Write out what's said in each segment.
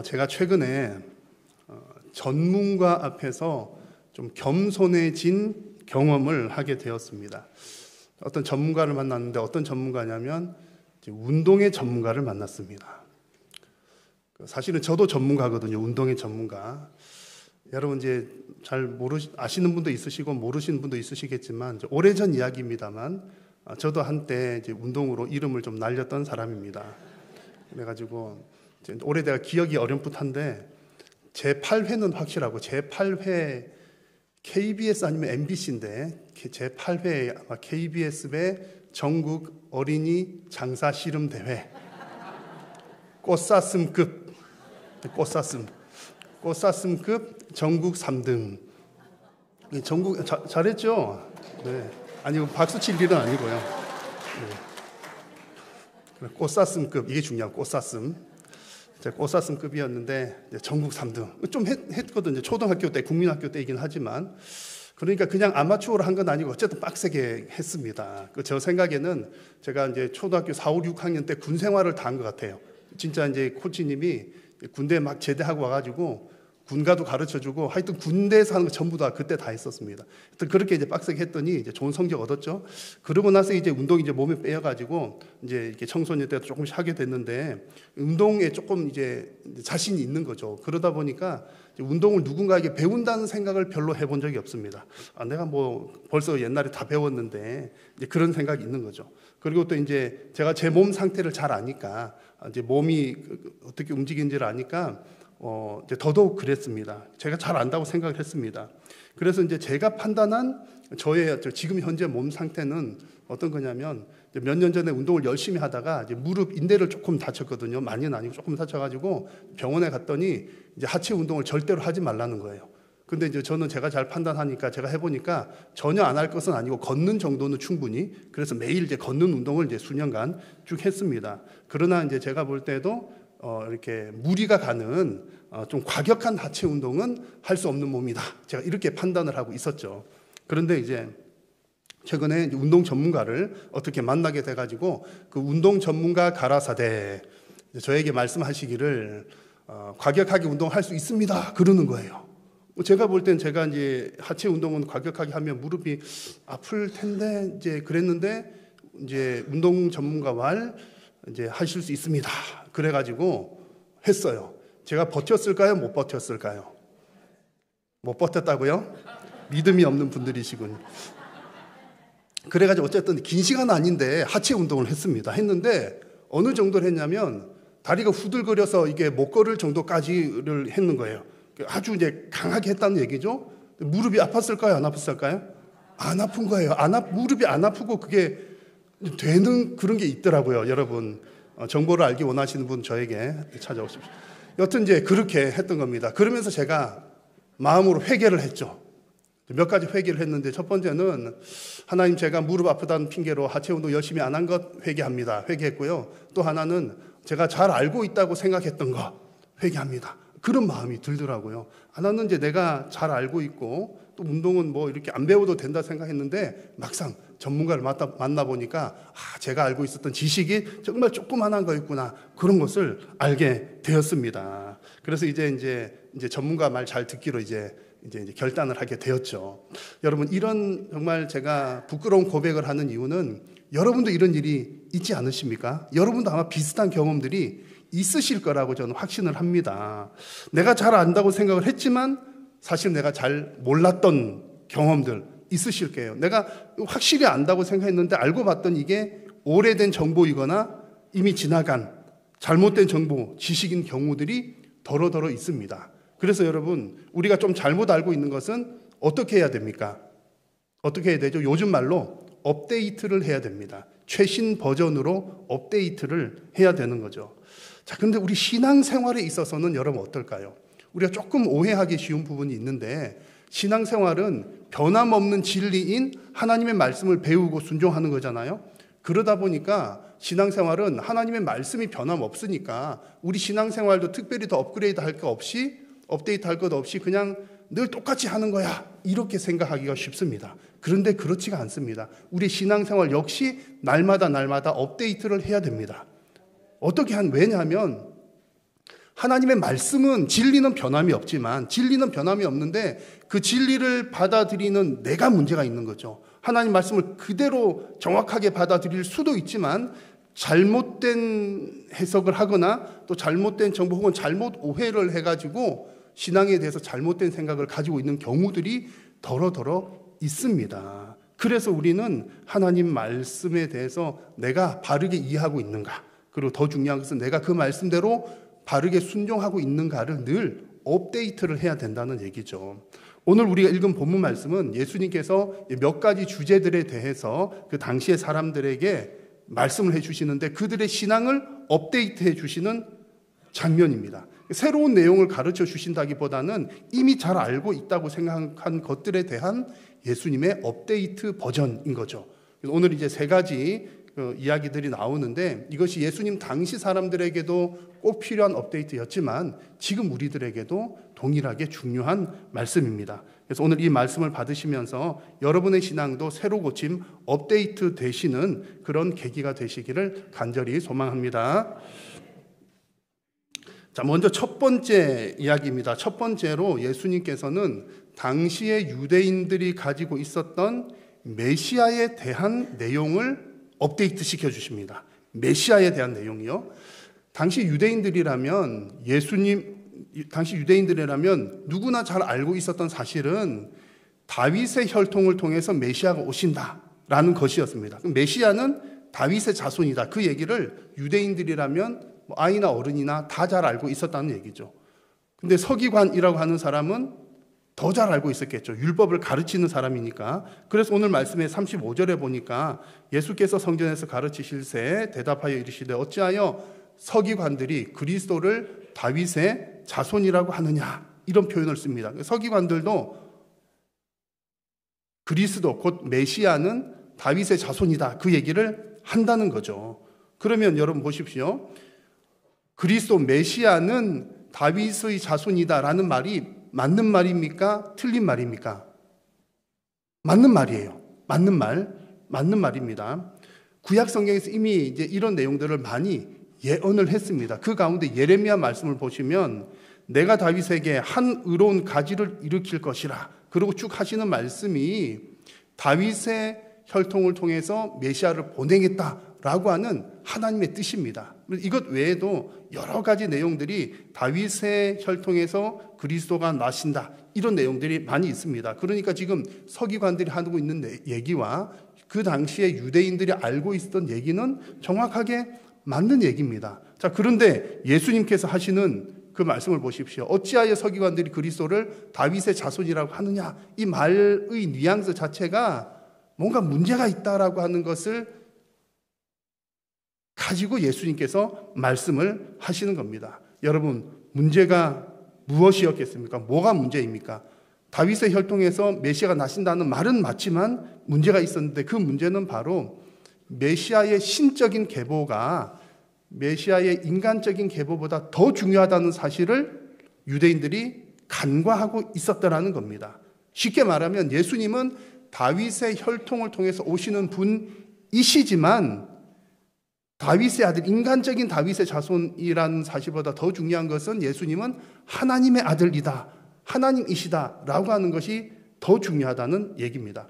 제가 최근에 전문가 앞에서 좀 겸손해진 경험을 하게 되었습니다. 어떤 전문가를 만났는데 어떤 전문가냐면 운동의 전문가를 만났습니다. 사실은 저도 전문가거든요. 운동의 전문가. 여러분 이제 잘 아시는 분도 있으시고 모르시는 분도 있으시겠지만 오래전 이야기입니다만 저도 한때 이제 운동으로 이름을 좀 날렸던 사람입니다. 그래가지고 오래돼가 기억이 어렴풋한데 제8회는 확실하고 제8회 KBS 아니면 MBC인데 제8회 아마 KBS의 전국 어린이 장사 씨름 대회 꽃사슴급 전국 3등. 전국 잘했죠? 네. 아니 박수 칠 일은 아니고요. 네. 꽃사슴급 이게 중요한 꽃사슴. 꽃사슴급이었는데 전국 3등. 좀 했거든요. 초등학교 때 국민학교 때이긴 하지만 그러니까 그냥 아마추어로 한 건 아니고 어쨌든 빡세게 했습니다. 저 생각에는 제가 이제 초등학교 4, 5, 6학년 때 군 생활을 다 한 것 같아요. 진짜 이제 코치님이 군대 막 제대하고 와가지고 군가도 가르쳐주고 하여튼 군대에서 하는 거 전부 다 그때 다 했었습니다. 그렇게 이제 빡세게 했더니 이제 좋은 성적 얻었죠. 그러고 나서 이제 운동이 이제 몸에 빼여가지고 이제 이렇게 청소년 때도 조금씩 하게 됐는데 운동에 조금 이제 자신이 있는 거죠. 그러다 보니까 운동을 누군가에게 배운다는 생각을 별로 해본 적이 없습니다. 내가 뭐 벌써 옛날에 다 배웠는데 이제 그런 생각이 있는 거죠. 그리고 또 이제 제가 제 몸 상태를 잘 아니까 이제 몸이 어떻게 움직이는지를 아니까 이제 더더욱 그랬습니다. 제가 잘 안다고 생각을 했습니다. 그래서 이제 제가 판단한 저의 지금 현재 몸 상태는 어떤 거냐면 몇 년 전에 운동을 열심히 하다가 이제 무릎 인대를 조금 다쳤거든요. 많이는 아니고 조금 다쳐가지고 병원에 갔더니 이제 하체 운동을 절대로 하지 말라는 거예요. 근데 이제 저는 제가 잘 판단하니까 제가 해보니까 전혀 안 할 것은 아니고 걷는 정도는 충분히 그래서 매일 이제 걷는 운동을 이제 수년간 쭉 했습니다. 그러나 이제 제가 볼 때도 이렇게 무리가 가는 좀 과격한 하체 운동은 할 수 없는 몸이다. 제가 이렇게 판단을 하고 있었죠. 그런데 이제 최근에 이제 운동 전문가를 어떻게 만나게 돼가지고 그 운동 전문가 가라사대 저에게 말씀하시기를 과격하게 운동할 수 있습니다. 그러는 거예요. 제가 볼 땐 제가 이제 하체 운동은 과격하게 하면 무릎이 아플 텐데 이제 그랬는데 이제 운동 전문가 말 이제 하실 수 있습니다. 그래가지고 했어요. 제가 버텼을까요? 못 버텼을까요? 못 버텼다고요? 믿음이 없는 분들이시군. 그래가지고 어쨌든 긴 시간 아닌데 하체 운동을 했습니다. 했는데 어느 정도를 했냐면 다리가 후들거려서 이게 못 걸을 정도까지를 했는 거예요. 아주 이제 강하게 했다는 얘기죠. 무릎이 아팠을까요? 안 아팠을까요? 안 아픈 거예요. 무릎이 안 아프고 그게 되는 그런 게 있더라고요. 여러분 정보를 알기 원하시는 분 저에게 찾아오십시오. 여튼 이제 그렇게 했던 겁니다. 그러면서 제가 마음으로 회개를 했죠. 몇 가지 회개를 했는데 첫 번째는 하나님 제가 무릎 아프다는 핑계로 하체 운동 열심히 안 한 것 회개합니다. 회개했고요. 또 하나는 제가 잘 알고 있다고 생각했던 거 회개합니다. 그런 마음이 들더라고요. 하나는 이제 내가 잘 알고 있고 또 운동은 뭐 이렇게 안 배워도 된다 생각했는데 막상 전문가를 만나보니까 제가 알고 있었던 지식이 정말 조그만한 거였구나. 그런 것을 알게 되었습니다. 그래서 이제 전문가 말 잘 듣기로 이제 결단을 하게 되었죠. 여러분 이런 정말 제가 부끄러운 고백을 하는 이유는 여러분도 이런 일이 있지 않으십니까? 여러분도 아마 비슷한 경험들이 있으실 거라고 저는 확신을 합니다. 내가 잘 안다고 생각을 했지만 사실 내가 잘 몰랐던 경험들 있으실 거예요. 내가 확실히 안다고 생각했는데 알고 봤더니 이게 오래된 정보이거나 이미 지나간 잘못된 정보, 지식인 경우들이 더러더러 있습니다. 그래서 여러분 우리가 좀 잘못 알고 있는 것은 어떻게 해야 됩니까? 어떻게 해야 되죠? 요즘 말로 업데이트를 해야 됩니다. 최신 버전으로 업데이트를 해야 되는 거죠. 자, 근데 우리 신앙생활에 있어서는 여러분 어떨까요? 우리가 조금 오해하기 쉬운 부분이 있는데 신앙생활은 변함없는 진리인 하나님의 말씀을 배우고 순종하는 거잖아요. 그러다 보니까 신앙생활은 하나님의 말씀이 변함없으니까 우리 신앙생활도 특별히 더 업그레이드 할 것 없이 업데이트 할 것 없이 그냥 늘 똑같이 하는 거야 이렇게 생각하기가 쉽습니다. 그런데 그렇지가 않습니다. 우리 신앙생활 역시 날마다 업데이트를 해야 됩니다. 왜냐하면 하나님의 말씀은 진리는 변함이 없는데 그 진리를 받아들이는 내가 문제가 있는 거죠. 하나님 말씀을 그대로 정확하게 받아들일 수도 있지만 잘못된 해석을 하거나 또 잘못된 정보 혹은 잘못 오해를 해가지고 신앙에 대해서 잘못된 생각을 가지고 있는 경우들이 더러더러 있습니다. 그래서 우리는 하나님 말씀에 대해서 내가 바르게 이해하고 있는가, 그리고 더 중요한 것은 내가 그 말씀대로 바르게 순종하고 있는가를 늘 업데이트를 해야 된다는 얘기죠. 오늘 우리가 읽은 본문 말씀은 예수님께서 몇 가지 주제들에 대해서 그 당시의 사람들에게 말씀을 해주시는데 그들의 신앙을 업데이트해 주시는 장면입니다. 새로운 내용을 가르쳐 주신다기보다는 이미 잘 알고 있다고 생각한 것들에 대한 예수님의 업데이트 버전인 거죠. 오늘 이제 세 가지 이야기들이 나오는데 이것이 예수님 당시 사람들에게도 꼭 필요한 업데이트였지만 지금 우리들에게도 동일하게 중요한 말씀입니다. 그래서 오늘 이 말씀을 받으시면서 여러분의 신앙도 새로 고침, 업데이트 되시는 그런 계기가 되시기를 간절히 소망합니다. 자, 먼저 첫 번째 이야기입니다. 첫 번째로 예수님께서는 당시의 유대인들이 가지고 있었던 메시아에 대한 내용을 업데이트 시켜주십니다. 메시아에 대한 내용이요. 당시 유대인들이라면 누구나 잘 알고 있었던 사실은 다윗의 혈통을 통해서 메시아가 오신다라는 것이었습니다. 메시아는 다윗의 자손이다. 그 얘기를 유대인들이라면 아이나 어른이나 다 잘 알고 있었다는 얘기죠. 근데 서기관이라고 하는 사람은 더 잘 알고 있었겠죠. 율법을 가르치는 사람이니까. 그래서 오늘 말씀의 35절에 보니까 예수께서 성전에서 가르치실새 대답하여 이르시되 어찌하여 서기관들이 그리스도를 다윗의 자손이라고 하느냐, 이런 표현을 씁니다. 서기관들도 그리스도 곧 메시아는 다윗의 자손이다, 그 얘기를 한다는 거죠. 그러면 여러분 보십시오. 그리스도 메시아는 다윗의 자손이다라는 말이 맞는 말입니까? 틀린 말입니까? 맞는 말이에요. 맞는 말입니다. 구약 성경에서 이미 이제 이런 내용들을 많이 예언을 했습니다. 그 가운데 예레미야 말씀을 보시면 내가 다윗에게 한 의로운 가지를 일으킬 것이라, 그리고 쭉 하시는 말씀이 다윗의 혈통을 통해서 메시아를 보내겠다라고 하는 하나님의 뜻입니다. 이것 외에도 여러 가지 내용들이 다윗의 혈통에서 그리스도가 나신다, 이런 내용들이 많이 있습니다. 그러니까 지금 서기관들이 하고 있는 얘기와 그 당시에 유대인들이 알고 있었던 얘기는 정확하게 맞는 얘기입니다. 자, 그런데 예수님께서 하시는 그 말씀을 보십시오. 어찌하여 서기관들이 그리스도를 다윗의 자손이라고 하느냐, 이 말의 뉘앙스 자체가 뭔가 문제가 있다라고 하는 것을 가지고 예수님께서 말씀을 하시는 겁니다. 여러분, 문제가 무엇이었겠습니까? 뭐가 문제입니까? 다윗의 혈통에서 메시아가 나신다는 말은 맞지만 문제가 있었는데 그 문제는 바로 메시아의 신적인 계보가 메시아의 인간적인 계보보다 더 중요하다는 사실을 유대인들이 간과하고 있었다라는 겁니다. 쉽게 말하면 예수님은 다윗의 혈통을 통해서 오시는 분이시지만 다윗의 아들, 인간적인 다윗의 자손이라는 사실보다 더 중요한 것은 예수님은 하나님의 아들이다, 하나님이시다 라고 하는 것이 더 중요하다는 얘기입니다.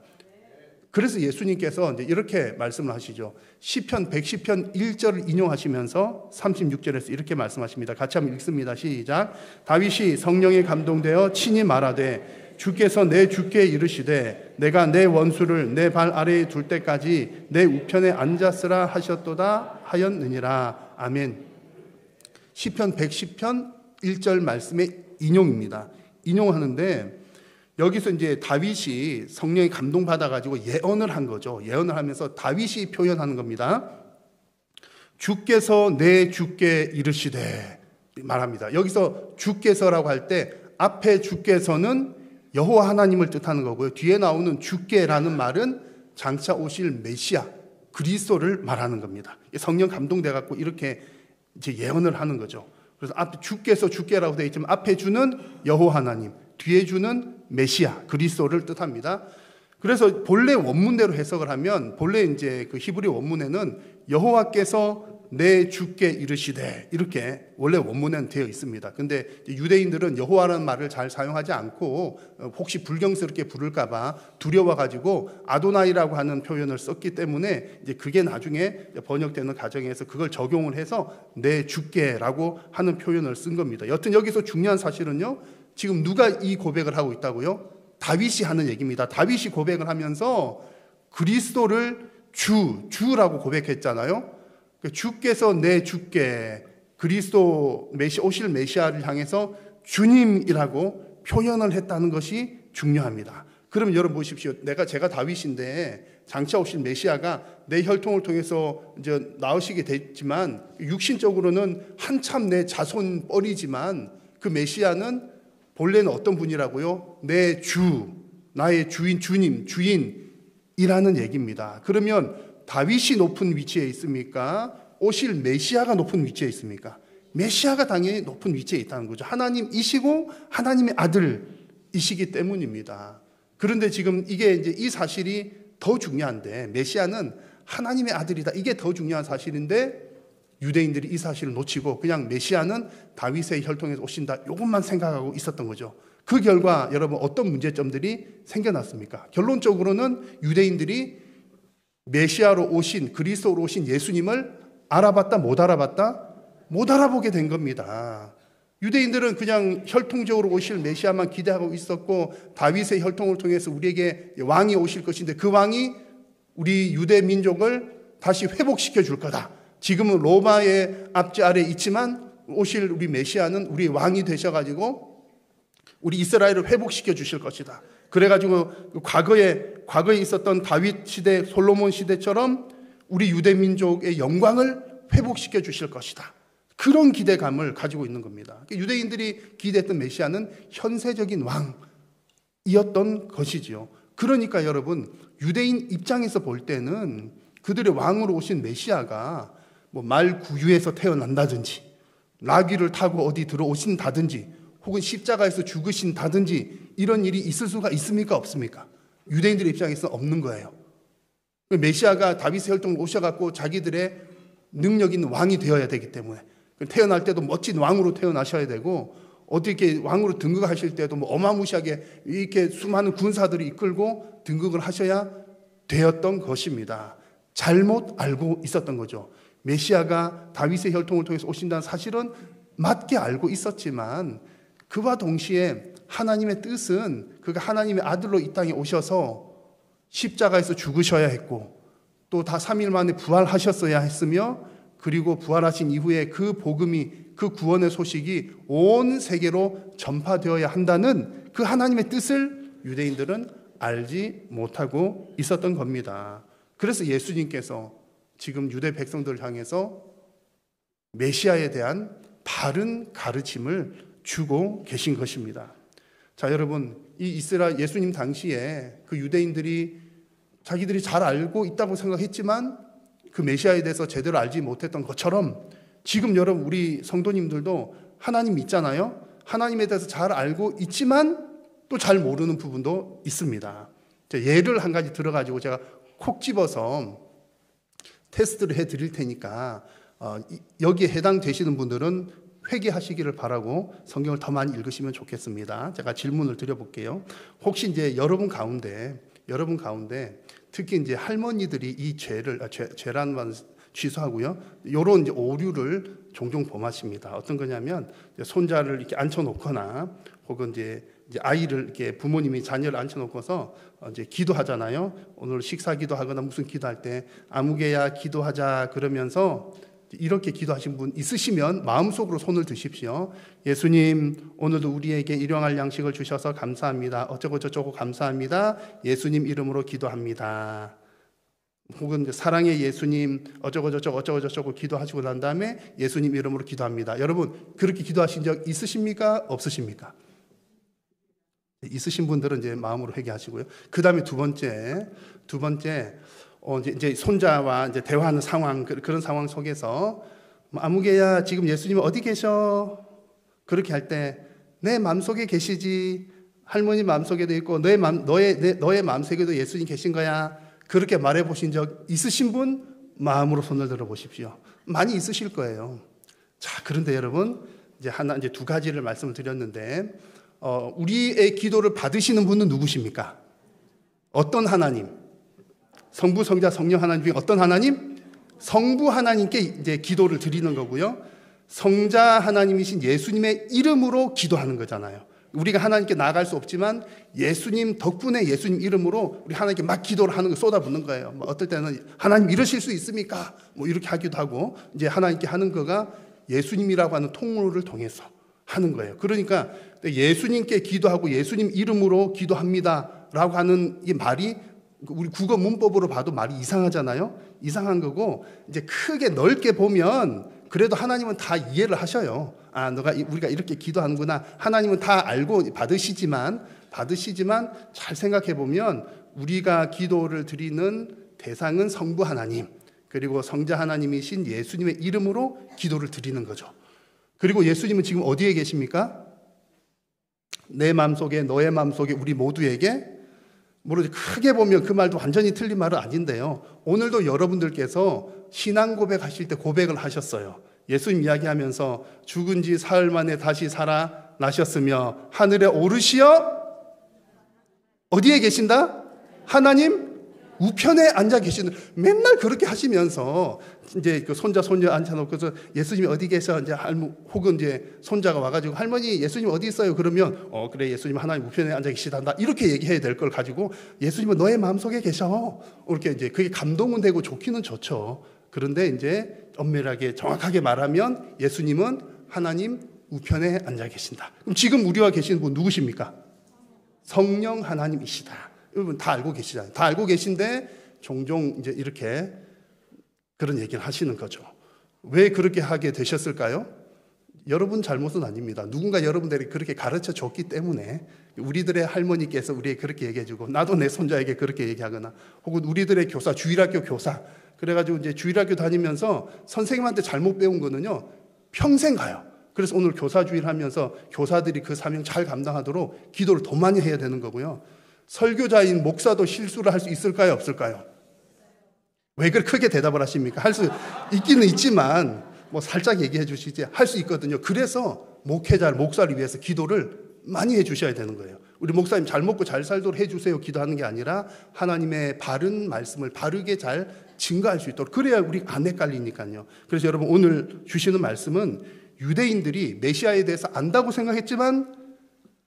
그래서 예수님께서 이제 이렇게 말씀을 하시죠. 시편 110편 1절을 인용하시면서 36절에서 이렇게 말씀하십니다. 같이 한번 읽습니다. 시작. 다윗이 성령에 감동되어 친히 말하되 주께서 내 주께 이르시되 내가 내 원수를 내 발 아래에 둘 때까지 내 우편에 앉았으라 하셨도다 하였느니라. 아멘. 시편 110편 1절 말씀의 인용입니다. 인용하는데 여기서 이제 다윗이 성령에 감동받아가지고 예언을 한 거죠. 예언을 하면서 다윗이 표현하는 겁니다. 주께서 내 주께 이르시되 말합니다. 여기서 주께서라고 할 때 앞에 주께서는 여호와 하나님을 뜻하는 거고요. 뒤에 나오는 주께라는 말은 장차 오실 메시아 그리스도를 말하는 겁니다. 성령 감동돼갖고 이렇게 이제 예언을 하는 거죠. 그래서 앞에 주께서 주께라고 되어 있지만 앞에 주는 여호와 하나님, 뒤에 주는 메시아 그리스도를 뜻합니다. 그래서 본래 원문대로 해석을 하면 본래 이제 그 히브리 원문에는 여호와께서 내 주께 이르시되, 이렇게 원래 원문에는 되어 있습니다. 근데 유대인들은 여호와라는 말을 잘 사용하지 않고 혹시 불경스럽게 부를까봐 두려워가지고 아도나이라고 하는 표현을 썼기 때문에 이제 그게 나중에 번역되는 과정에서 그걸 적용을 해서 내 주께라고 하는 표현을 쓴 겁니다. 여튼 여기서 중요한 사실은요, 지금 누가 이 고백을 하고 있다고요? 다윗이 하는 얘기입니다. 다윗이 고백을 하면서 그리스도를 주라고 고백했잖아요. 주께서 내 주께, 그리스도 오실 메시아를 향해서 주님이라고 표현을 했다는 것이 중요합니다. 그럼 여러분 보십시오. 제가 다윗인데 장차 오실 메시아가 내 혈통을 통해서 이제 나오시게 됐지만 육신적으로는 한참 내 자손 뻘이지만 그 메시아는 본래는 어떤 분이라고요? 내 주, 나의 주인, 주님, 주인이라는 얘기입니다. 그러면 다윗이 높은 위치에 있습니까? 오실 메시아가 높은 위치에 있습니까? 메시아가 당연히 높은 위치에 있다는 거죠. 하나님이시고 하나님의 아들이시기 때문입니다. 그런데 지금 이게 이제 이 사실이 더 중요한데, 메시아는 하나님의 아들이다, 이게 더 중요한 사실인데 유대인들이 이 사실을 놓치고 그냥 메시아는 다윗의 혈통에서 오신다, 이것만 생각하고 있었던 거죠. 그 결과 여러분 어떤 문제점들이 생겨났습니까? 결론적으로는 유대인들이 메시아로 오신, 그리스도로 오신 예수님을 알아봤다, 못 알아봤다? 못 알아보게 된 겁니다. 유대인들은 그냥 혈통적으로 오실 메시아만 기대하고 있었고, 다윗의 혈통을 통해서 우리에게 왕이 오실 것인데 그 왕이 우리 유대 민족을 다시 회복시켜 줄 거다. 지금은 로마의 압제 아래에 있지만 오실 우리 메시아는 우리 왕이 되셔가지고 우리 이스라엘을 회복시켜 주실 것이다. 그래가지고 과거에 있었던 다윗 시대, 솔로몬 시대처럼 우리 유대 민족의 영광을 회복시켜 주실 것이다. 그런 기대감을 가지고 있는 겁니다. 유대인들이 기대했던 메시아는 현세적인 왕이었던 것이지요. 그러니까 여러분, 유대인 입장에서 볼 때는 그들의 왕으로 오신 메시아가 뭐 말 구유에서 태어난다든지, 나귀를 타고 어디 들어오신다든지, 혹은 십자가에서 죽으신다든지 이런 일이 있을 수가 있습니까? 없습니까? 유대인들의 입장에서는 없는 거예요. 메시아가 다윗의 혈통으로 오셔갖고 자기들의 능력 있는 왕이 되어야 되기 때문에, 태어날 때도 멋진 왕으로 태어나셔야 되고, 어떻게 왕으로 등극하실 때도 뭐 어마무시하게 이렇게 수많은 군사들이 이끌고 등극을 하셔야 되었던 것입니다. 잘못 알고 있었던 거죠. 메시아가 다윗의 혈통을 통해서 오신다는 사실은 맞게 알고 있었지만, 그와 동시에 하나님의 뜻은 그가 하나님의 아들로 이 땅에 오셔서 십자가에서 죽으셔야 했고, 또 다 3일 만에 부활하셨어야 했으며, 그리고 부활하신 이후에 그 복음이, 그 구원의 소식이 온 세계로 전파되어야 한다는 그 하나님의 뜻을 유대인들은 알지 못하고 있었던 겁니다. 그래서 예수님께서 지금 유대 백성들을 향해서 메시아에 대한 바른 가르침을 주고 계신 것입니다. 자, 여러분, 이 이스라엘 예수님 당시에 그 유대인들이 자기들이 잘 알고 있다고 생각했지만 그 메시아에 대해서 제대로 알지 못했던 것처럼 지금 여러분 우리 성도님들도 하나님 믿잖아요. 하나님에 대해서 잘 알고 있지만 또 잘 모르는 부분도 있습니다. 예를 한 가지 들어가지고 제가 콕 집어서 테스트를 해드릴 테니까 여기에 해당되시는 분들은 회개하시기를 바라고 성경을 더 많이 읽으시면 좋겠습니다. 제가 질문을 드려볼게요. 혹시 이제 여러분 가운데 특히 이제 할머니들이 이 죄라는 말 취소하고요, 이런 이제 오류를 종종 범하십니다. 어떤 거냐면 손자를 이렇게 앉혀놓거나 혹은 이제 아이를 이렇게 부모님이 자녀를 앉혀놓고서 이제 기도하잖아요. 오늘 식사 기도하거나 무슨 기도할 때 아무개야 기도하자 그러면서 이렇게 기도하신 분 있으시면 마음속으로 손을 드십시오. 예수님, 오늘도 우리에게 일용할 양식을 주셔서 감사합니다. 어쩌고 저쩌고 감사합니다. 예수님 이름으로 기도합니다. 혹은 사랑의 예수님 어쩌고 저쩌고 기도하시고 난 다음에 예수님 이름으로 기도합니다. 여러분 그렇게 기도하신 적 있으십니까? 없으십니까? 있으신 분들은 이제 마음으로 회개하시고요. 그 다음에 두 번째 이제 손자와 이제 대화하는 상황, 그런 상황 속에서 아무개야 지금 예수님 어디 계셔? 그렇게 할 때 내 마음속에 계시지, 할머니 마음속에도 있고 너의 마음속에도 예수님 계신 거야. 그렇게 말해 보신 적 있으신 분 마음으로 손을 들어 보십시오. 많이 있으실 거예요. 자, 그런데 여러분, 이제 두 가지를 말씀을 드렸는데, 우리의 기도를 받으시는 분은 누구십니까? 어떤 하나님? 성부, 성자, 성령 하나님 중에 어떤 하나님? 성부 하나님께 이제 기도를 드리는 거고요. 성자 하나님이신 예수님의 이름으로 기도하는 거잖아요. 우리가 하나님께 나아갈 수 없지만 예수님 덕분에 예수님 이름으로 우리 하나님께 막 기도를 하는 거 쏟아붓는 거예요. 뭐 어떨 때는 하나님 이러실 수 있습니까? 뭐 이렇게 하기도 하고 이제 하나님께 하는 거가 예수님이라고 하는 통로를 통해서 하는 거예요. 그러니까 예수님께 기도하고 예수님 이름으로 기도합니다라고 하는 이 말이 우리 국어 문법으로 봐도 말이 이상하잖아요. 이상한 거고 이제 크게 넓게 보면 그래도 하나님은 다 이해를 하셔요. 아, 우리가 이렇게 기도하는구나. 하나님은 다 알고 받으시지만 잘 생각해 보면 우리가 기도를 드리는 대상은 성부 하나님 그리고 성자 하나님이신 예수님의 이름으로 기도를 드리는 거죠. 그리고 예수님은 지금 어디에 계십니까? 내 마음속에 너의 마음속에 우리 모두에게 모르지 크게 보면 그 말도 완전히 틀린 말은 아닌데요. 오늘도 여러분들께서 신앙 고백하실 때 고백을 하셨어요. 예수님 이야기하면서 죽은 지 사흘 만에 다시 살아나셨으며 하늘에 오르시어 어디에 계신다? 하나님 우편에 앉아 계시는 맨날 그렇게 하시면서 이제 그 손자 손녀 앉혀놓고서 예수님이 어디 계셔 이제 혹은 이제 손자가 와가지고 할머니 예수님 어디 있어요? 그러면 그래 예수님 하나님 우편에 앉아 계시단다 이렇게 얘기해야 될 걸 가지고 예수님은 너의 마음속에 계셔 이렇게 이제 그게 감동은 되고 좋기는 좋죠. 그런데 이제 엄밀하게 정확하게 말하면 예수님은 하나님 우편에 앉아 계신다. 그럼 지금 우리와 계시는 분 누구십니까? 성령 하나님이시다. 여러분 다 알고 계시잖아요. 다 알고 계신데 종종 이제 이렇게 그런 얘기를 하시는 거죠. 왜 그렇게 하게 되셨을까요? 여러분 잘못은 아닙니다. 누군가 여러분들이 그렇게 가르쳐 줬기 때문에 우리들의 할머니께서 우리에게 그렇게 얘기해 주고 나도 내 손자에게 그렇게 얘기하거나 혹은 우리들의 교사, 주일학교 교사 그래가지고 이제 주일학교 다니면서 선생님한테 잘못 배운 거는요 평생 가요. 그래서 오늘 교사주일 하면서 교사들이 그 사명 잘 감당하도록 기도를 더 많이 해야 되는 거고요. 설교자인 목사도 실수를 할 수 있을까요? 없을까요? 왜 그렇게 크게 대답을 하십니까? 할 수 있기는 있지만 뭐 살짝 얘기해 주시지 할 수 있거든요. 그래서 목회자, 목사를 위해서 기도를 많이 해 주셔야 되는 거예요. 우리 목사님 잘 먹고 잘 살도록 해 주세요 기도하는 게 아니라 하나님의 바른 말씀을 바르게 잘 증거할 수 있도록 그래야 우리 안 헷갈리니까요. 그래서 여러분 오늘 주시는 말씀은 유대인들이 메시아에 대해서 안다고 생각했지만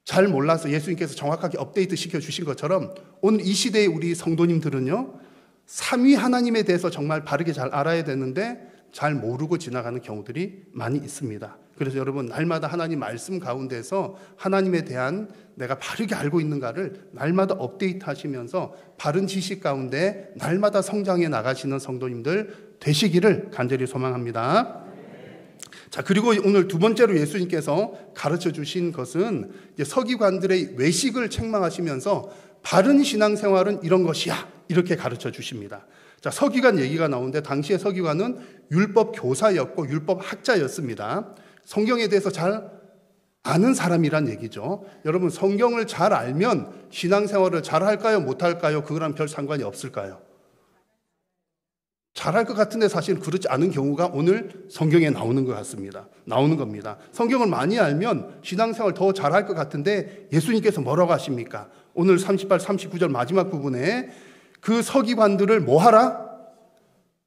잘 몰라서 예수님께서 정확하게 업데이트 시켜주신 것처럼 오늘 이 시대의 우리 성도님들은요 삼위 하나님에 대해서 정말 바르게 잘 알아야 되는데 잘 모르고 지나가는 경우들이 많이 있습니다. 그래서 여러분 날마다 하나님 말씀 가운데서 하나님에 대한 내가 바르게 알고 있는가를 날마다 업데이트 하시면서 바른 지식 가운데 날마다 성장해 나가시는 성도님들 되시기를 간절히 소망합니다. 자, 그리고 오늘 두 번째로 예수님께서 가르쳐 주신 것은 서기관들의 외식을 책망하시면서 바른 신앙생활은 이런 것이야 이렇게 가르쳐 주십니다. 자, 서기관 얘기가 나오는데 당시의 서기관은 율법 교사였고 율법 학자였습니다. 성경에 대해서 잘 아는 사람이란 얘기죠. 여러분 성경을 잘 알면 신앙생활을 잘 할까요? 못 할까요? 그거랑 별 상관이 없을까요? 잘할 것 같은데 사실 그렇지 않은 경우가 오늘 성경에 나오는 것 같습니다. 나오는 겁니다. 성경을 많이 알면 신앙생활 더 잘할 것 같은데 예수님께서 뭐라고 하십니까? 오늘 38, 39절 마지막 부분에 그 서기관들을 뭐 하라?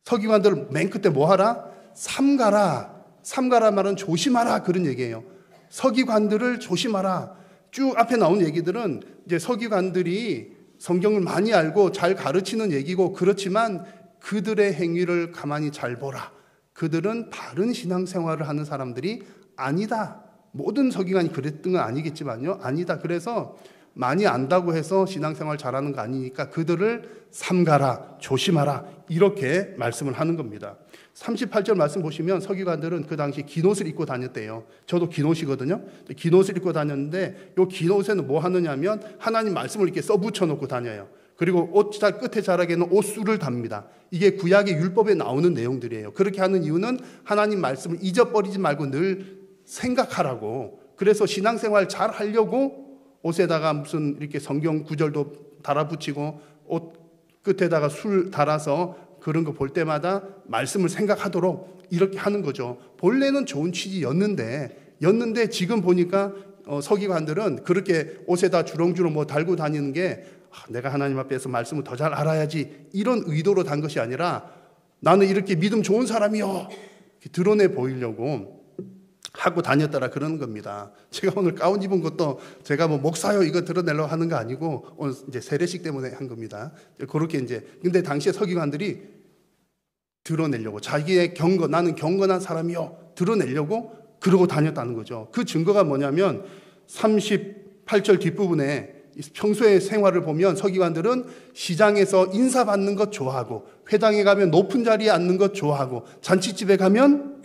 서기관들을 맨 끝에 뭐 하라? 삼가라. 삼가라 말은 조심하라 그런 얘기예요. 서기관들을 조심하라. 쭉 앞에 나온 얘기들은 이제 서기관들이 성경을 많이 알고 잘 가르치는 얘기고 그렇지만 그들의 행위를 가만히 잘 보라. 그들은 바른 신앙생활을 하는 사람들이 아니다. 모든 서기관이 그랬던 건 아니겠지만요. 아니다. 그래서 많이 안다고 해서 신앙생활 잘하는 거 아니니까 그들을 삼가라, 조심하라 이렇게 말씀을 하는 겁니다. 38절 말씀 보시면 서기관들은 그 당시 긴 옷을 입고 다녔대요. 저도 긴 옷이거든요. 긴 옷을 입고 다녔는데 이 긴 옷에는 뭐 하느냐면 하나님 말씀을 이렇게 써붙여 놓고 다녀요. 그리고 옷 끝에 자락에는 옷술을 답니다. 이게 구약의 율법에 나오는 내용들이에요. 그렇게 하는 이유는 하나님 말씀을 잊어버리지 말고 늘 생각하라고. 그래서 신앙생활 잘 하려고 옷에다가 무슨 이렇게 성경 구절도 달아붙이고 옷 끝에다가 술 달아서 그런 거 볼 때마다 말씀을 생각하도록 이렇게 하는 거죠. 본래는 좋은 취지였는데 지금 보니까 서기관들은 그렇게 옷에다 주렁주렁 뭐 달고 다니는 게 내가 하나님 앞에서 말씀을 더 잘 알아야지 이런 의도로 단 것이 아니라 나는 이렇게 믿음 좋은 사람이요 드러내 보이려고 하고 다녔더라 그러는 겁니다. 제가 오늘 가운 입은 것도 제가 뭐 목사요 이거 드러내려고 하는 거 아니고 오늘 이제 세례식 때문에 한 겁니다. 그렇게 이제 근데 당시에 서기관들이 드러내려고 자기의 나는 경건한 사람이요 드러내려고 그러고 다녔다는 거죠. 그 증거가 뭐냐면 38절 뒷부분에 평소의 생활을 보면 서기관들은 시장에서 인사받는 것 좋아하고 회당에 가면 높은 자리에 앉는 것 좋아하고 잔치집에 가면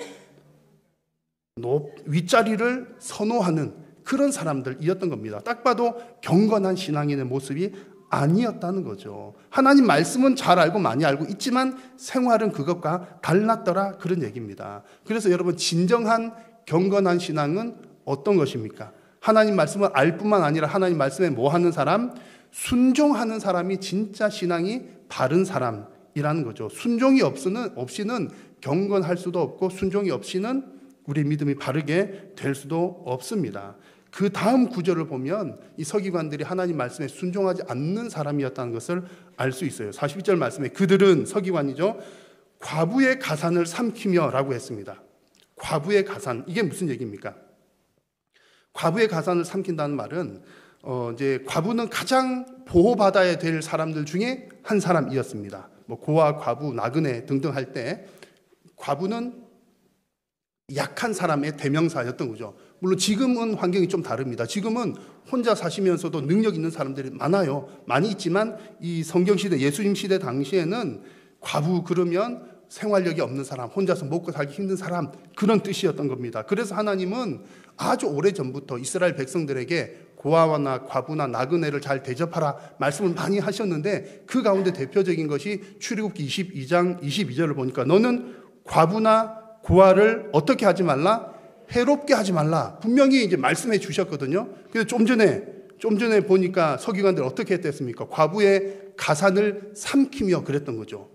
윗자리를 선호하는 그런 사람들이었던 겁니다. 딱 봐도 경건한 신앙인의 모습이 아니었다는 거죠. 하나님 말씀은 잘 알고 많이 알고 있지만 생활은 그것과 달랐더라 그런 얘기입니다. 그래서 여러분 진정한 경건한 신앙은 어떤 것입니까? 하나님 말씀을 알 뿐만 아니라 하나님 말씀에 뭐 하는 사람? 순종하는 사람이 진짜 신앙이 바른 사람이라는 거죠. 순종이 없이는 경건할 수도 없고 순종이 없이는 우리 믿음이 바르게 될 수도 없습니다. 그 다음 구절을 보면 이 서기관들이 하나님 말씀에 순종하지 않는 사람이었다는 것을 알 수 있어요. 42절 말씀에 그들은 서기관이죠. 과부의 가산을 삼키며 라고 했습니다. 과부의 가산, 이게 무슨 얘기입니까? 과부의 가산을 삼킨다는 말은 이제 과부는 가장 보호받아야 될 사람들 중에 한 사람이었습니다. 뭐 고아, 과부, 나그네 등등 할 때 과부는 약한 사람의 대명사였던 거죠. 물론 지금은 환경이 좀 다릅니다. 지금은 혼자 사시면서도 능력 있는 사람들이 많아요. 많이 있지만 이 성경시대, 예수님 시대 당시에는 과부 그러면 생활력이 없는 사람, 혼자서 먹고 살기 힘든 사람 그런 뜻이었던 겁니다. 그래서 하나님은 아주 오래전부터 이스라엘 백성들에게 고아나 과부나 나그네를 잘 대접하라 말씀을 많이 하셨는데 그 가운데 대표적인 것이 출애굽기 22장 22절을 보니까 너는 과부나 고아를 어떻게 하지 말라? 해롭게 하지 말라. 분명히 이제 말씀해 주셨거든요. 근데 좀 전에 보니까 서기관들 어떻게 했댔습니까? 과부의 가산을 삼키며 그랬던 거죠.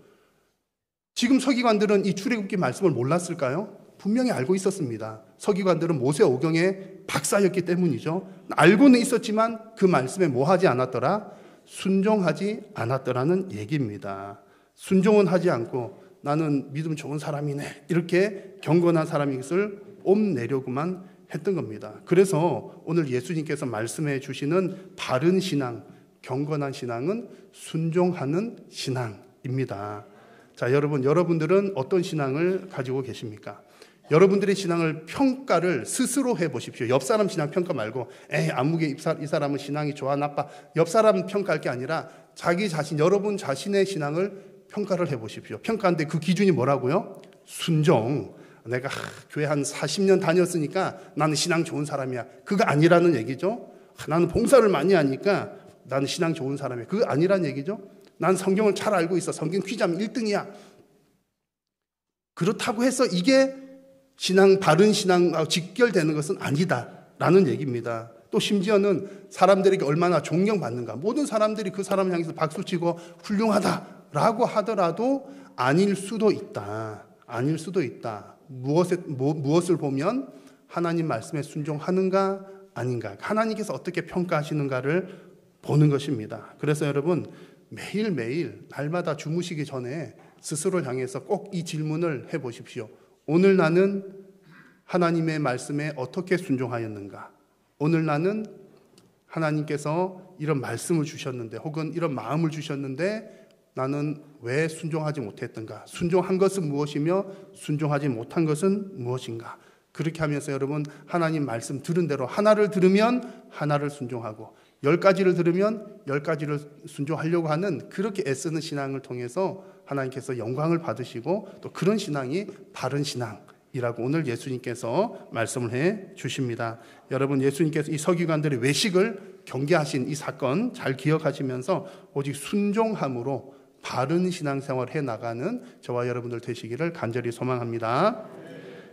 지금 서기관들은 이 출애굽기 말씀을 몰랐을까요? 분명히 알고 있었습니다. 서기관들은 모세 오경의 박사였기 때문이죠. 알고는 있었지만 그 말씀에 뭐 하지 않았더라? 순종하지 않았더라는 얘기입니다. 순종은 하지 않고 나는 믿음 좋은 사람이네 이렇게 경건한 사람인 것을 뽐내려고만 했던 겁니다. 그래서 오늘 예수님께서 말씀해 주시는 바른 신앙, 경건한 신앙은 순종하는 신앙입니다. 자, 여러분들은 어떤 신앙을 가지고 계십니까? 여러분들의 신앙을 평가를 스스로 해보십시오. 옆 사람 신앙 평가 말고 아무개 이 사람은 신앙이 좋아 나빠 옆 사람 평가할 게 아니라 자기 자신, 여러분 자신의 신앙을 평가를 해보십시오. 평가하는데 그 기준이 뭐라고요? 순종. 내가 교회 한 40년 다녔으니까 나는 신앙 좋은 사람이야. 그거 아니라는 얘기죠. 나는 봉사를 많이 하니까 나는 신앙 좋은 사람이야. 그거 아니라는 얘기죠. 난 성경을 잘 알고 있어. 성경 퀴즈하면 1등이야. 그렇다고 해서 이게 바른 신앙하고 직결되는 것은 아니다라는 얘기입니다. 또 심지어는 사람들에게 얼마나 존경받는가. 모든 사람들이 그 사람을 향해서 박수치고 훌륭하다라고 하더라도 아닐 수도 있다. 아닐 수도 있다. 무엇을 보면 하나님 말씀에 순종하는가 아닌가. 하나님께서 어떻게 평가하시는가를 보는 것입니다. 그래서 여러분 매일매일 날마다 주무시기 전에 스스로를 향해서 꼭 이 질문을 해보십시오. 오늘 나는 하나님의 말씀에 어떻게 순종하였는가? 오늘 나는 하나님께서 이런 말씀을 주셨는데 혹은 이런 마음을 주셨는데 나는 왜 순종하지 못했던가? 순종한 것은 무엇이며 순종하지 못한 것은 무엇인가? 그렇게 하면서 여러분 하나님 말씀 들은 대로 하나를 들으면 하나를 순종하고 10가지를 들으면 10가지를 순종하려고 하는 그렇게 애쓰는 신앙을 통해서 하나님께서 영광을 받으시고 또 그런 신앙이 바른 신앙이라고 오늘 예수님께서 말씀을 해 주십니다. 여러분 예수님께서 이 서기관들의 외식을 경계하신 이 사건 잘 기억하시면서 오직 순종함으로 바른 신앙생활을 해나가는 저와 여러분들 되시기를 간절히 소망합니다.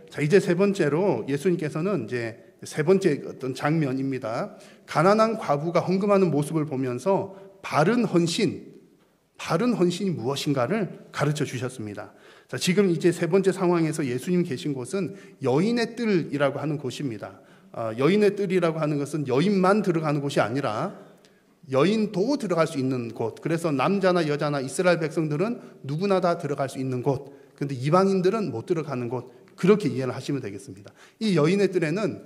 자, 이제 세 번째로 예수님께서는 이제 세 번째 어떤 장면입니다. 가난한 과부가 헌금하는 모습을 보면서 바른 헌신, 바른 헌신이 무엇인가를 가르쳐 주셨습니다. 자, 지금 이제 세 번째 상황에서 예수님 계신 곳은 여인의 뜰이라고 하는 곳입니다. 여인의 뜰이라고 하는 것은 여인만 들어가는 곳이 아니라 여인도 들어갈 수 있는 곳. 그래서 남자나 여자나 이스라엘 백성들은 누구나 다 들어갈 수 있는 곳. 그런데 이방인들은 못 들어가는 곳. 그렇게 이해를 하시면 되겠습니다. 이 여인의 뜰에는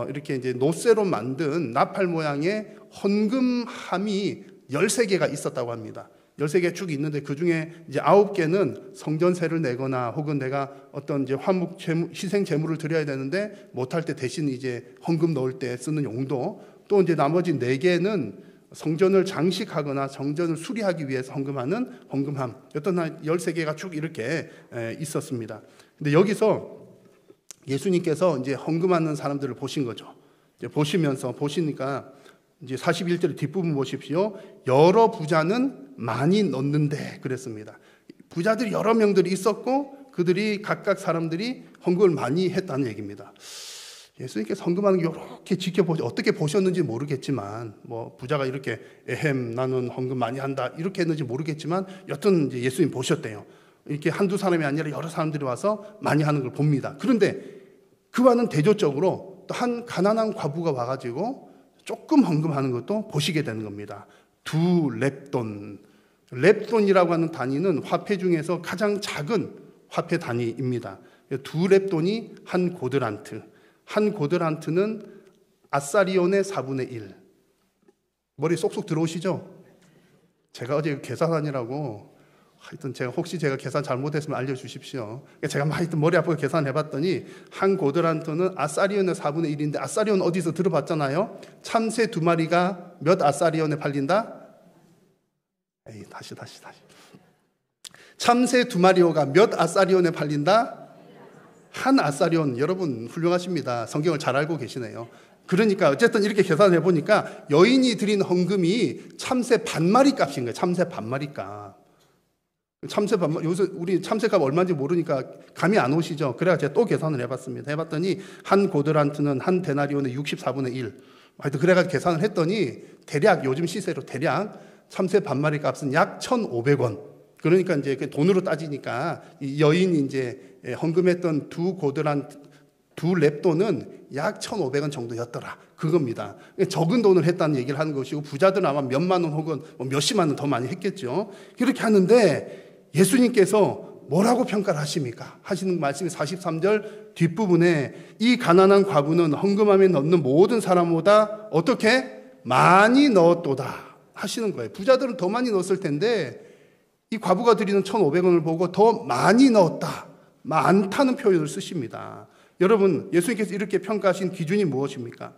이렇게 이제 노쇠로 만든 나팔 모양의 헌금함이 13개가 있었다고 합니다. 13개 쭉 있는데 그 중에 이제 9개는 성전세를 내거나 혹은 내가 어떤 이제 화목 희생 제물을 드려야 되는데 못할 때 대신 이제 헌금 넣을 때 쓰는 용도, 또 이제 나머지 4개는 성전을 장식하거나 성전을 수리하기 위해서 헌금하는 헌금함. 어떤 13개가 쭉 이렇게 있었습니다. 근데 여기서 예수님께서 이제 헌금하는 사람들을 보신 거죠. 이제 보시니까 이제 41절 뒷부분 보십시오. 여러 부자는 많이 넣는데 그랬습니다. 부자들이 여러 명들이 있었고 그들이 각각 사람들이 헌금을 많이 했다는 얘기입니다. 예수님께서 헌금하는 게 이렇게 지켜보시 어떻게 보셨는지 모르겠지만 뭐 부자가 이렇게 나는 헌금 많이 한다 이렇게 했는지 모르겠지만 여튼 이제 예수님 보셨대요. 이렇게 한두 사람이 아니라 여러 사람들이 와서 많이 하는 걸 봅니다. 그런데 그와는 대조적으로 또 한 가난한 과부가 와가지고 조금 헌금하는 것도 보시게 되는 겁니다. 2렙돈. 렙돈이라고 하는 단위는 화폐 중에서 가장 작은 화폐 단위입니다. 2렙돈이 한 고드란트. 한 고드란트는 아사리온의 4분의 1. 머리 쏙쏙 들어오시죠? 제가 어제 계산하느라고 하여튼 혹시 제가 계산 잘못했으면 알려주십시오. 제가 하여튼 머리 아프게 계산해봤더니 한 고드란트는 아사리온의 4분의 1인데 아사리온 어디서 들어봤잖아요. 참새 2마리가 몇 아사리온에 팔린다? 다시. 참새 2마리가 몇 아사리온에 팔린다? 한 아사리온. 여러분 훌륭하십니다. 성경을 잘 알고 계시네요. 그러니까 어쨌든 이렇게 계산해 보니까 여인이 드린 헌금이 참새 반마리 값인 거예요. 참새 반마리 값. 참새 반마리, 요새 우리 참새값 얼마인지 모르니까 감이 안 오시죠? 그래서 제가 또 계산을 해봤습니다. 해봤더니 한 고드란트는 한 데나리온의 64분의 1. 하여튼 그래가지고 계산을 했더니 대략 요즘 시세로 대략 참새 반마리 값은 약 1,500원. 그러니까 이제 돈으로 따지니까 이 여인이 이제 헌금했던 2렙돈은 약 1,500원 정도였더라. 그겁니다. 적은 돈을 했다는 얘기를 하는 것이고 부자들은 아마 몇만 원 혹은 몇십만 원 더 많이 했겠죠. 그렇게 하는데 예수님께서 뭐라고 평가를 하십니까? 하시는 말씀이 43절 뒷부분에 이 가난한 과부는 헌금함에 넣는 모든 사람보다 어떻게? 많이 넣었도다 하시는 거예요. 부자들은 더 많이 넣었을 텐데 이 과부가 드리는 1,500원을 보고 더 많이 넣었다. 많다는 표현을 쓰십니다. 여러분, 예수님께서 이렇게 평가하신 기준이 무엇입니까?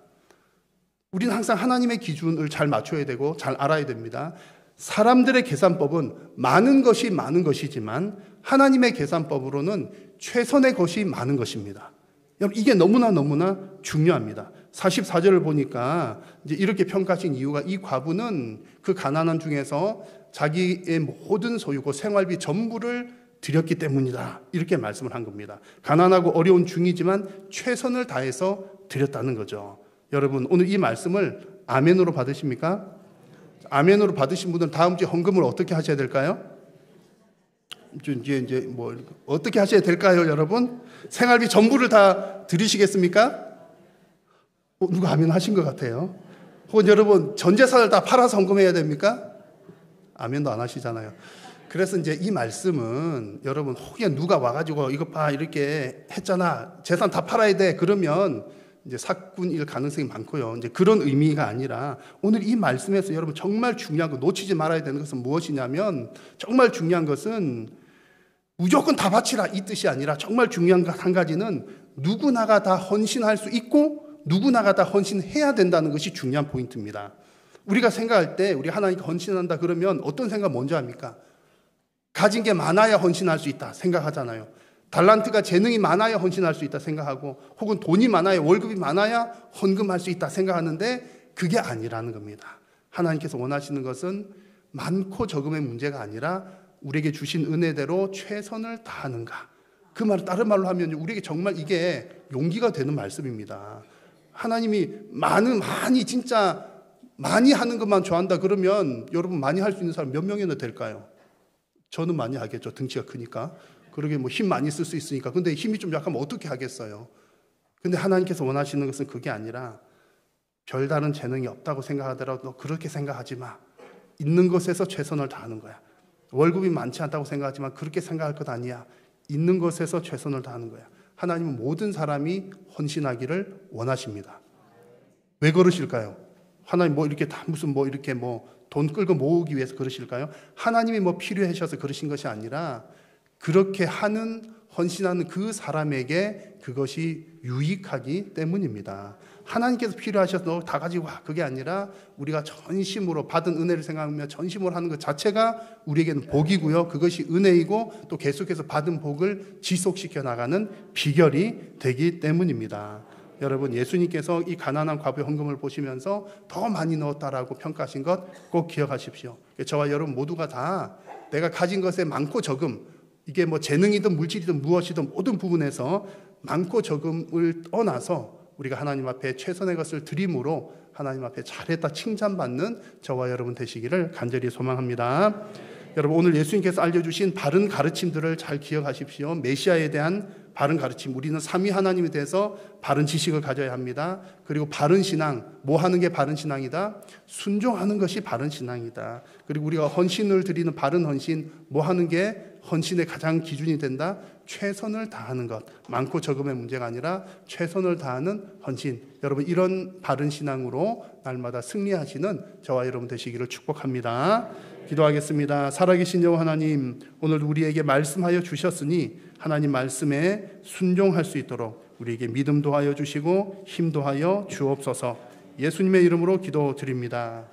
우리는 항상 하나님의 기준을 잘 맞춰야 되고 잘 알아야 됩니다. 사람들의 계산법은 많은 것이 많은 것이지만 하나님의 계산법으로는 최선의 것이 많은 것입니다. 여러분, 이게 너무나 중요합니다. 44절을 보니까 이제 이렇게 평가하신 이유가 이 과부는 그 가난한 중에서 자기의 모든 소유고 생활비 전부를 드렸기 때문이다. 이렇게 말씀을 한 겁니다. 가난하고 어려운 중이지만 최선을 다해서 드렸다는 거죠. 여러분, 오늘 이 말씀을 아멘으로 받으십니까? 아멘으로 받으신 분들은 다음 주에 헌금을 어떻게 하셔야 될까요? 이제 뭐 어떻게 하셔야 될까요, 여러분? 생활비 전부를 다 드리시겠습니까? 누가 아멘 하신 것 같아요. 혹은 여러분 전 재산을 다 팔아서 헌금해야 됩니까? 아멘도 안 하시잖아요. 그래서 이제 이 말씀은 여러분 혹여 누가 와가지고 이것 봐 이렇게 했잖아, 재산 다 팔아야 돼, 그러면 이제 사꾼일 가능성이 많고요. 이제 그런 의미가 아니라 오늘 이 말씀에서 여러분 정말 중요한 거 놓치지 말아야 되는 것은 무엇이냐면, 정말 중요한 것은 무조건 다 바치라 이 뜻이 아니라 정말 중요한 것 한 가지는 누구나가 다 헌신할 수 있고 누구나가 다 헌신해야 된다는 것이 중요한 포인트입니다. 우리가 생각할 때 우리 하나님께 헌신한다 그러면 어떤 생각 먼저 합니까? 가진 게 많아야 헌신할 수 있다 생각하잖아요. 달란트가 재능이 많아야 헌신할 수 있다 생각하고, 혹은 돈이 많아야, 월급이 많아야 헌금할 수 있다 생각하는데 그게 아니라는 겁니다. 하나님께서 원하시는 것은 많고 적음의 문제가 아니라 우리에게 주신 은혜대로 최선을 다하는가. 그 말을 다른 말로 하면 우리에게 정말 이게 용기가 되는 말씀입니다. 하나님이 진짜 많이 하는 것만 좋아한다 그러면 여러분 많이 할 수 있는 사람 몇 명이나 될까요? 저는 많이 하겠죠. 등치가 크니까. 그러게 뭐 힘 많이 쓸 수 있으니까. 근데 힘이 좀 약하면 어떻게 하겠어요? 근데 하나님께서 원하시는 것은 그게 아니라 별다른 재능이 없다고 생각하더라도 너 그렇게 생각하지 마. 있는 것에서 최선을 다하는 거야. 월급이 많지 않다고 생각하지만 그렇게 생각할 것 아니야. 있는 것에서 최선을 다하는 거야. 하나님은 모든 사람이 헌신하기를 원하십니다. 왜 그러실까요? 하나님 뭐 이렇게 다 무슨 뭐 이렇게 뭐 돈 끌고 모으기 위해서 그러실까요? 하나님이 뭐 필요하셔서 그러신 것이 아니라 그렇게 하는 헌신하는 그 사람에게 그것이 유익하기 때문입니다. 하나님께서 필요하셔서 너 다 가지고 와. 그게 아니라 우리가 전심으로 받은 은혜를 생각하며 전심으로 하는 것 자체가 우리에게는 복이고요. 그것이 은혜이고 또 계속해서 받은 복을 지속시켜 나가는 비결이 되기 때문입니다. 여러분, 예수님께서 이 가난한 과부의 헌금을 보시면서 더 많이 넣었다라고 평가하신 것 꼭 기억하십시오. 저와 여러분 모두가 다 내가 가진 것에 많고 적음, 이게 뭐 재능이든 물질이든 무엇이든 모든 부분에서 많고 적음을 떠나서 우리가 하나님 앞에 최선의 것을 드림으로 하나님 앞에 잘했다 칭찬받는 저와 여러분 되시기를 간절히 소망합니다. 여러분, 오늘 예수님께서 알려주신 바른 가르침들을 잘 기억하십시오. 메시아에 대한 바른 가르침, 우리는 삼위 하나님에 대해서 바른 지식을 가져야 합니다. 그리고 바른 신앙, 뭐 하는 게 바른 신앙이다? 순종하는 것이 바른 신앙이다. 그리고 우리가 헌신을 드리는 바른 헌신, 뭐 하는 게 헌신의 가장 기준이 된다? 최선을 다하는 것. 많고 적음의 문제가 아니라 최선을 다하는 헌신. 여러분, 이런 바른 신앙으로 날마다 승리하시는 저와 여러분 되시기를 축복합니다. 기도하겠습니다. 살아계신 여호와 하나님, 오늘 우리에게 말씀하여 주셨으니 하나님 말씀에 순종할 수 있도록 우리에게 믿음도 하여 주시고 힘도 하여 주옵소서. 예수님의 이름으로 기도드립니다.